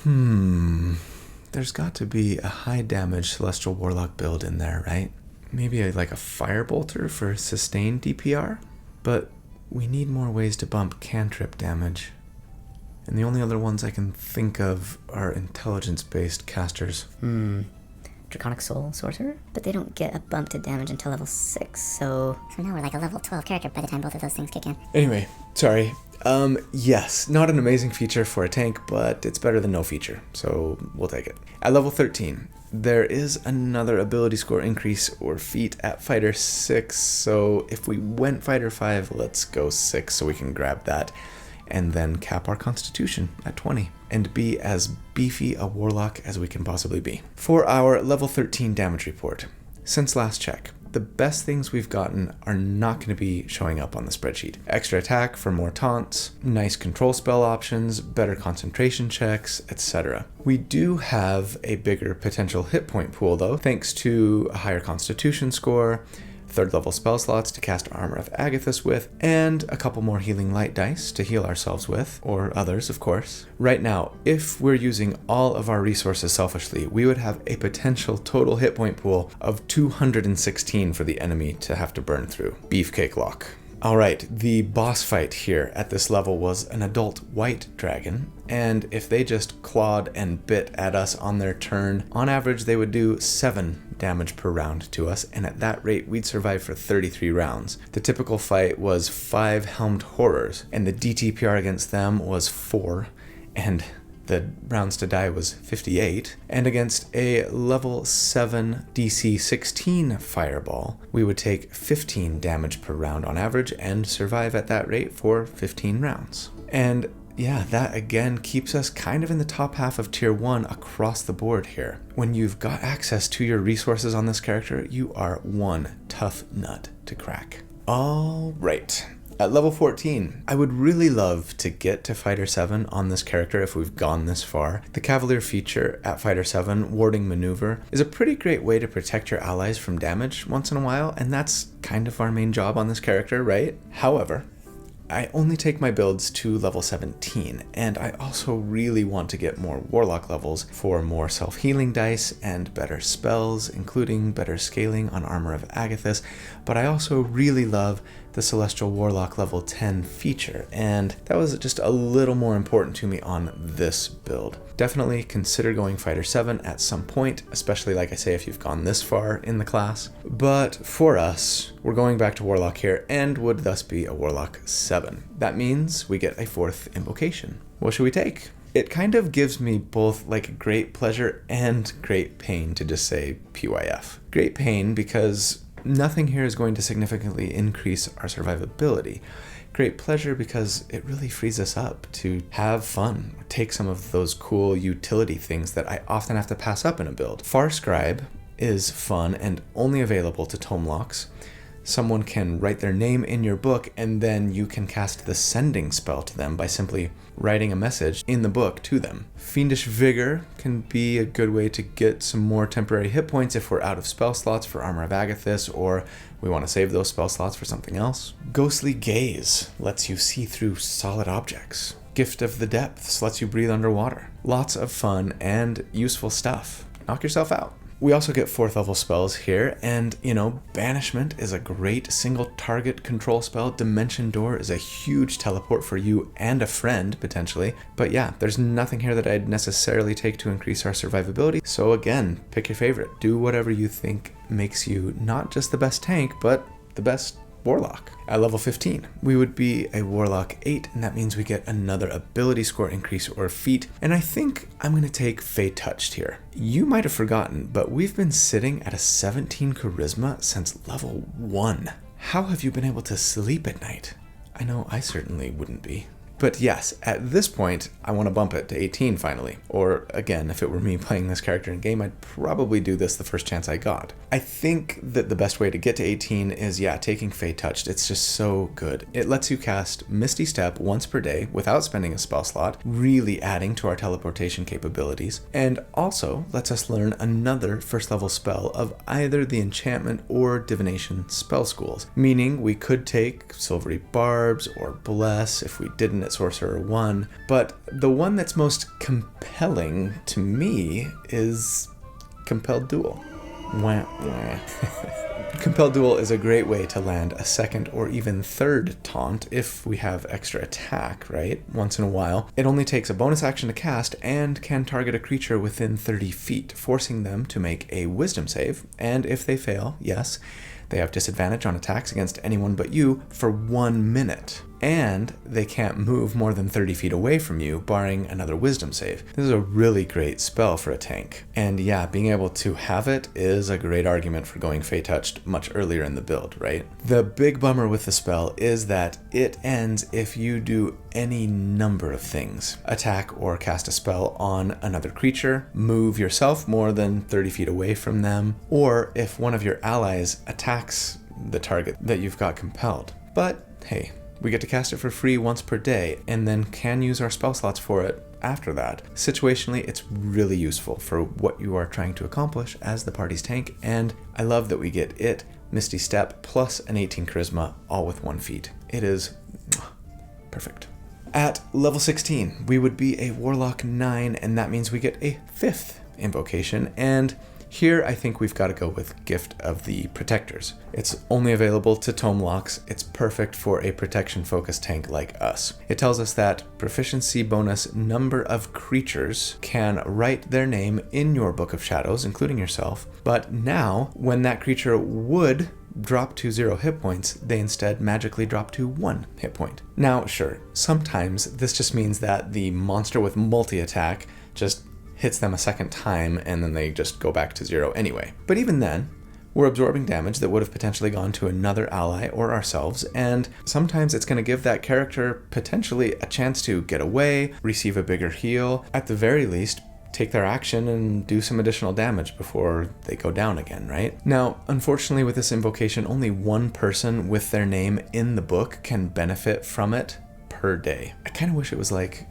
A: There's got to be a high damage Celestial Warlock build in there, right? Maybe like a Firebolter for sustained DPR? But we need more ways to bump cantrip damage. And the only other ones I can think of are intelligence-based casters.
B: Draconic Soul Sorcerer? But they don't get a bump to damage until level 6, so now we're like a level 12 character by the time both of those things kick in.
A: Anyway, sorry. Yes, not an amazing feature for a tank, but it's better than no feature, so we'll take it. At level 13, there is another ability score increase or feat at Fighter 6, so if we went Fighter 5, let's go 6 so we can grab that, and then cap our Constitution at 20, and be as beefy a Warlock as we can possibly be. For our level 13 damage report, since last check, the best things we've gotten are not going to be showing up on the spreadsheet. Extra attack for more taunts, nice control spell options, better concentration checks, etc. We do have a bigger potential hit point pool though, thanks to a higher constitution score, 3rd level spell slots to cast Armor of Agathis with, and a couple more healing light dice to heal ourselves with, or others of course. Right now, if we're using all of our resources selfishly, we would have a potential total hit point pool of 216 for the enemy to have to burn through. Beefcake lock. Alright, the boss fight here at this level was an adult white dragon, and if they just clawed and bit at us on their turn, on average they would do 7 damage per round to us, and at that rate we'd survive for 33 rounds. The typical fight was 5 helmed horrors, and the DTPR against them was 4, and the rounds to die was 58, and against a level 7 DC 16 fireball, we would take 15 damage per round on average and survive at that rate for 15 rounds. And yeah, that again keeps us kind of in the top half of tier 1 across the board here. When you've got access to your resources on this character, you are one tough nut to crack. All right. At level 14, I would really love to get to Fighter 7 on this character if we've gone this far. The Cavalier feature at Fighter 7, Warding Maneuver, is a pretty great way to protect your allies from damage once in a while, and that's kind of our main job on this character, right? However, I only take my builds to level 17, and I also really want to get more Warlock levels for more self-healing dice and better spells, including better scaling on Armor of Agathis, but I also really love the Celestial Warlock level 10 feature, and that was just a little more important to me on this build. Definitely consider going Fighter 7 at some point, especially like I say if you've gone this far in the class, but for us, we're going back to Warlock here and would thus be a Warlock 7. That means we get a 4th invocation. What should we take? It kind of gives me both like great pleasure and great pain to just say PYF. Great pain because nothing here is going to significantly increase our survivability. Great pleasure because it really frees us up to have fun, take some of those cool utility things that I often have to pass up in a build. dScryb is fun and only available to tome locks. Someone can write their name in your book and then you can cast the sending spell to them by simply writing a message in the book to them. Fiendish Vigor can be a good way to get some more temporary hit points if we're out of spell slots for Armor of Agathis or we want to save those spell slots for something else. Ghostly Gaze lets you see through solid objects. Gift of the Depths lets you breathe underwater. Lots of fun and useful stuff. Knock yourself out. We also get 4th level spells here, and Banishment is a great single target control spell. Dimension Door is a huge teleport for you and a friend, potentially. But yeah, there's nothing here that I'd necessarily take to increase our survivability. So again, pick your favorite. Do whatever you think makes you not just the best tank, but the best Warlock. At level 15, we would be a Warlock 8, and that means we get another ability score increase or feat, and I think I'm going to take Fey Touched here. You might have forgotten, but we've been sitting at a 17 Charisma since level 1. How have you been able to sleep at night? I know I certainly wouldn't be. But yes, at this point, I want to bump it to 18 finally. Or again, if it were me playing this character in game, I'd probably do this the first chance I got. I think that the best way to get to 18 is, taking Fey Touched. It's just so good. It lets you cast Misty Step once per day without spending a spell slot, really adding to our teleportation capabilities, and also lets us learn another 1st level spell of either the enchantment or divination spell schools, meaning we could take Silvery Barbs or Bless if we didn't at Sorcerer 1, but the one that's most compelling to me is Compelled Duel. Wah, wah. Compelled Duel is a great way to land a 2nd or even 3rd taunt if we have extra attack, right? Once in a while. It only takes a bonus action to cast and can target a creature within 30 feet, forcing them to make a wisdom save, and if they fail, yes, they have disadvantage on attacks against anyone but you for 1 minute. And they can't move more than 30 feet away from you, barring another wisdom save. This is a really great spell for a tank. And yeah, being able to have it is a great argument for going Fey Touched much earlier in the build, right? The big bummer with the spell is that it ends if you do any number of things. Attack or cast a spell on another creature, move yourself more than 30 feet away from them, or if one of your allies attacks the target that you've got compelled. But hey, we get to cast it for free once per day, and then can use our spell slots for it after that. Situationally, it's really useful for what you are trying to accomplish as the party's tank, and I love that we get it, Misty Step, plus an 18 Charisma, all with 1 feat. It is perfect. At level 16, we would be a Warlock 9, and that means we get a 5th invocation, and here I think we've got to go with Gift of the Protectors. It's only available to tome locks. It's perfect for a protection-focused tank like us. It tells us that proficiency bonus number of creatures can write their name in your Book of Shadows, including yourself, but now when that creature would drop to 0 hit points, they instead magically drop to 1 hit point. Now, sure, sometimes this just means that the monster with multi-attack just hits them a second time and then they just go back to 0 anyway. But even then, we're absorbing damage that would have potentially gone to another ally or ourselves, and sometimes it's going to give that character potentially a chance to get away, receive a bigger heal, at the very least, take their action and do some additional damage before they go down again, right? Now, unfortunately with this invocation, only one person with their name in the book can benefit from it per day. I kind of wish it was like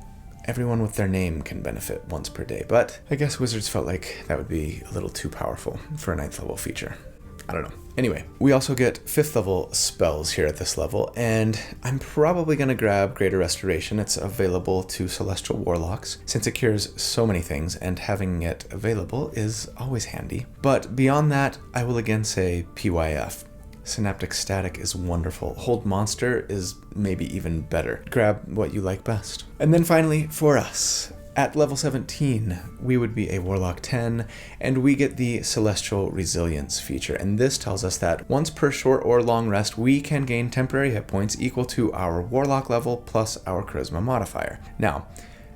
A: everyone with their name can benefit once per day, but I guess Wizards felt like that would be a little too powerful for a 9th level feature. I don't know. Anyway, we also get 5th level spells here at this level, and I'm probably going to grab Greater Restoration. It's available to Celestial Warlocks, since it cures so many things, and having it available is always handy. But beyond that, I will again say PYF. Synaptic Static is wonderful. Hold Monster is maybe even better. Grab what you like best. And then finally, for us, at level 17, we would be a Warlock 10, and we get the Celestial Resilience feature. And this tells us that once per short or long rest, we can gain temporary hit points equal to our Warlock level plus our Charisma modifier. Now,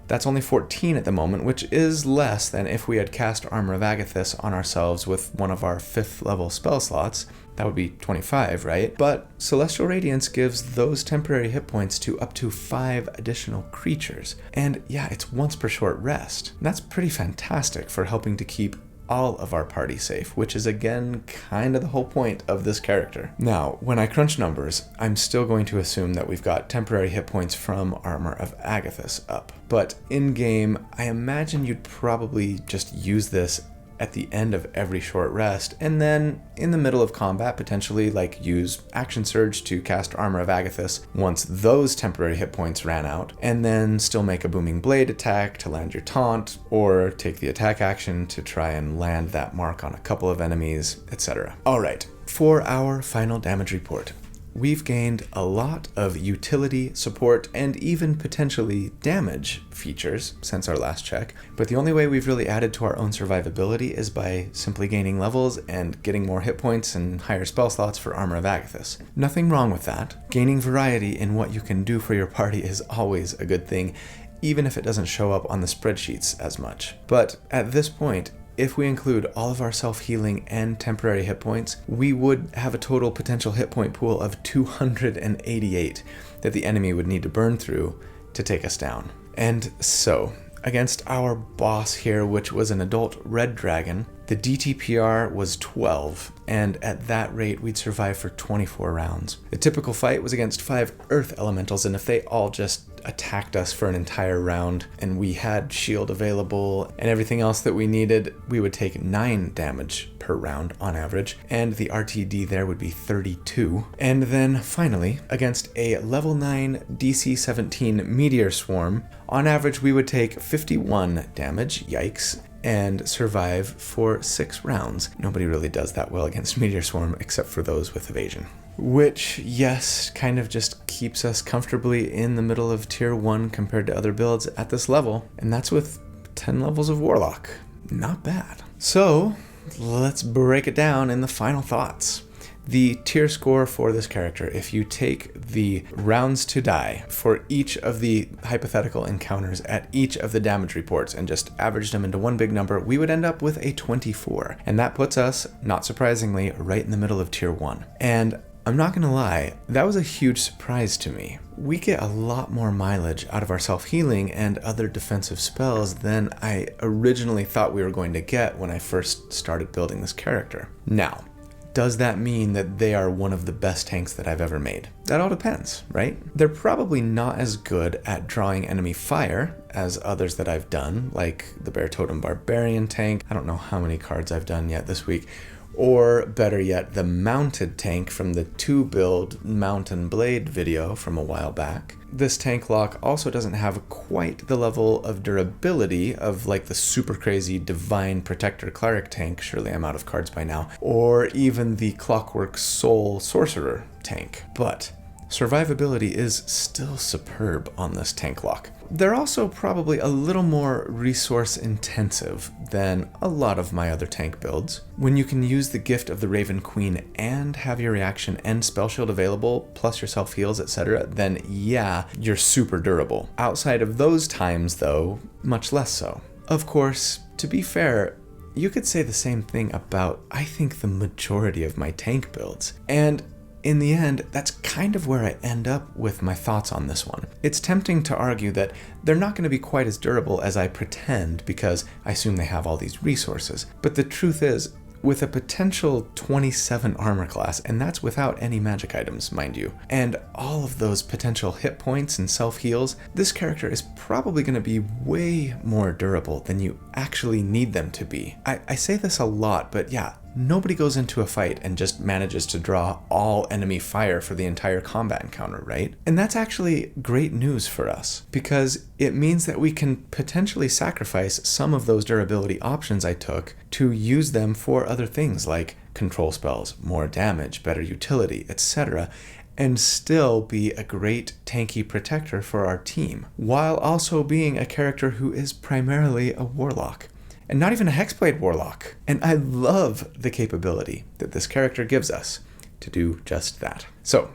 A: that's only 14 at the moment, which is less than if we had cast Armor of Agathis on ourselves with one of our 5th level spell slots. That would be 25, right? But Celestial Radiance gives those temporary hit points to up to 5 additional creatures. And yeah, it's once per short rest. And that's pretty fantastic for helping to keep all of our party safe, which is again kind of the whole point of this character. Now, when I crunch numbers, I'm still going to assume that we've got temporary hit points from Armor of Agathis up. But in game, I imagine you'd probably just use this at the end of every short rest, and then in the middle of combat, potentially like use Action Surge to cast Armor of Agathis once those temporary hit points ran out, and then still make a Booming Blade attack to land your taunt, or take the attack action to try and land that mark on a couple of enemies, etc. Alright, for our final damage report. We've gained a lot of utility, support, and even potentially damage features since our last check, but the only way we've really added to our own survivability is by simply gaining levels and getting more hit points and higher spell slots for Armor of Agathis. Nothing wrong with that. Gaining variety in what you can do for your party is always a good thing, even if it doesn't show up on the spreadsheets as much. But at this point, if we include all of our self-healing and temporary hit points, we would have a total potential hit point pool of 288 that the enemy would need to burn through to take us down. And so, against our boss here, which was an adult red dragon, the DTPR was 12, and at that rate we'd survive for 24 rounds. The typical fight was against 5 earth elementals, and if they all just attacked us for an entire round and we had shield available and everything else that we needed, we would take 9 damage per round on average, and the RTD there would be 32. And then finally, against a level 9 DC 17 Meteor Swarm, on average we would take 51 damage, yikes, and survive for 6 rounds. Nobody really does that well against Meteor Swarm except for those with evasion. Which, yes, kind of just keeps us comfortably in the middle of tier 1 compared to other builds at this level, and that's with 10 levels of Warlock. Not bad. So, let's break it down in the final thoughts. The tier score for this character, if you take the rounds to die for each of the hypothetical encounters at each of the damage reports and just averaged them into one big number, we would end up with a 24. And that puts us, not surprisingly, right in the middle of tier 1. And I'm not gonna lie, that was a huge surprise to me. We get a lot more mileage out of our self-healing and other defensive spells than I originally thought we were going to get when I first started building this character. Now, does that mean that they are one of the best tanks that I've ever made? That all depends, right? They're probably not as good at drawing enemy fire as others that I've done, like the Bear Totem Barbarian tank. I don't know how many cards I've done yet this week. Or better yet, the mounted tank from the 2-build Mountain Blade video from a while back. This Tanklock also doesn't have quite the level of durability of like the super crazy Divine Protector Cleric tank, surely I'm out of cards by now, or even the Clockwork Soul Sorcerer tank. But survivability is still superb on this Tanklock. They're also probably a little more resource intensive than a lot of my other tank builds. When you can use the Gift of the Raven Queen and have your reaction and spell shield available, plus your self heals, etc., then yeah, you're super durable. Outside of those times though, much less so. Of course, to be fair, you could say the same thing about, I think, the majority of my tank builds. And in the end, that's kind of where I end up with my thoughts on this one. It's tempting to argue that they're not going to be quite as durable as I pretend because I assume they have all these resources. But the truth is, with a potential 27 armor class, and that's without any magic items, mind you, and all of those potential hit points and self-heals, this character is probably going to be way more durable than you actually need them to be. I say this a lot, but yeah, nobody goes into a fight and just manages to draw all enemy fire for the entire combat encounter, right? And that's actually great news for us, because it means that we can potentially sacrifice some of those durability options I took to use them for other things like control spells, more damage, better utility, etc., and still be a great tanky protector for our team, while also being a character who is primarily a Warlock. And not even a Hexblade Warlock. And I love the capability that this character gives us to do just that. So,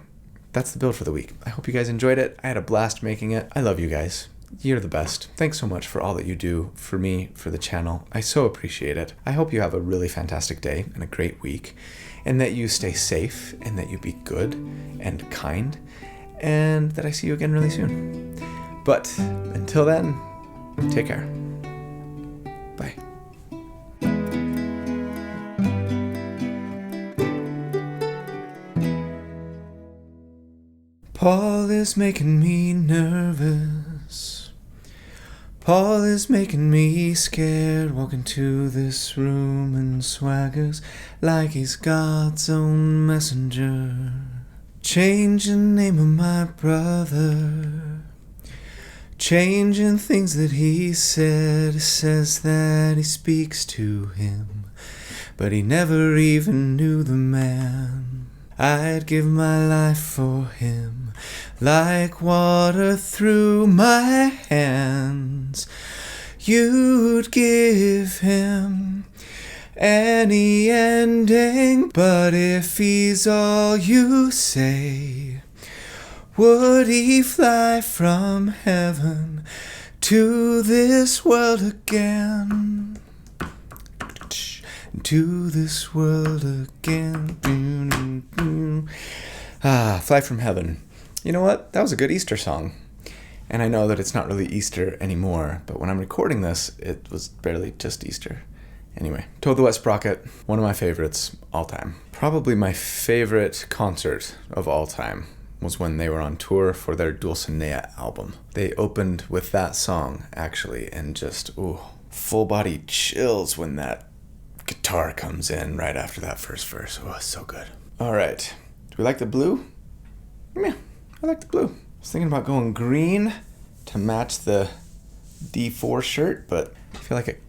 A: that's the build for the week. I hope you guys enjoyed it. I had a blast making it. I love you guys. You're the best. Thanks so much for all that you do for me, for the channel. I so appreciate it. I hope you have a really fantastic day and a great week, and that you stay safe, and that you be good and kind, and that I see you again really soon. But until then, take care. Bye. Paul is making me nervous. Paul is making me scared. Walking to this room and swaggers like he's God's own messenger. Changing name of my brother. Changing things that he said. Says that he speaks to him, but he never even knew the man. I'd give my life for him, like water through my hands. You'd give him any ending, but if he's all you say, would he fly from heaven to this world again? To this world again. Fly from heaven. You know what? That was a good Easter song. And I know that it's not really Easter anymore, but when I'm recording this, it was barely just Easter. Anyway, Toad the Wet Sprocket, one of my favorites all time. Probably my favorite concert of all time was when they were on tour for their Dulcinea album. They opened with that song, actually, and just, full body chills when that guitar comes in right after that first verse. Oh, it's so good. All right. Do we like the blue? Yeah, I like the blue. I was thinking about going green to match the D4 shirt, but I feel like it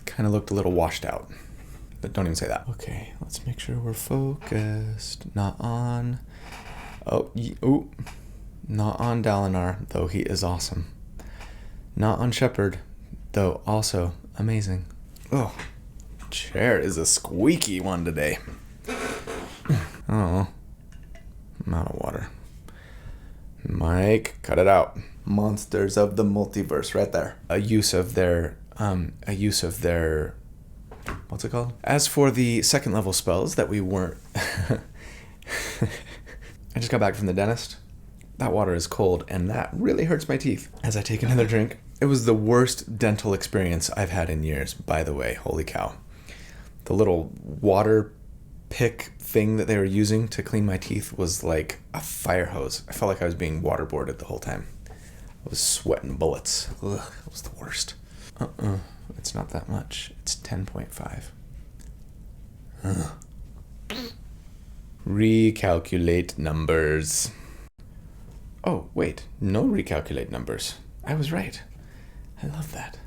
A: kind of looked a little washed out. But don't even say that. Okay, let's make sure we're focused. Not on... Not on Dalinar, though he is awesome. Not on Shepard, though also amazing. Oh, chair is a squeaky one today. Oh, I'm out of water. Mike, cut it out. Monsters of the Multiverse, right there. A use of their, what's it called? As for the second level spells that we weren't, I just got back from the dentist. That water is cold, and that really hurts my teeth. As I take another drink, it was the worst dental experience I've had in years, by the way. Holy cow. The little water pick thing that they were using to clean my teeth was like a fire hose. I felt like I was being waterboarded the whole time. I was sweating bullets. Ugh, it was the worst. It's not that much. It's 10.5. Recalculate numbers. Oh, wait. No recalculate numbers. I was right. I love that.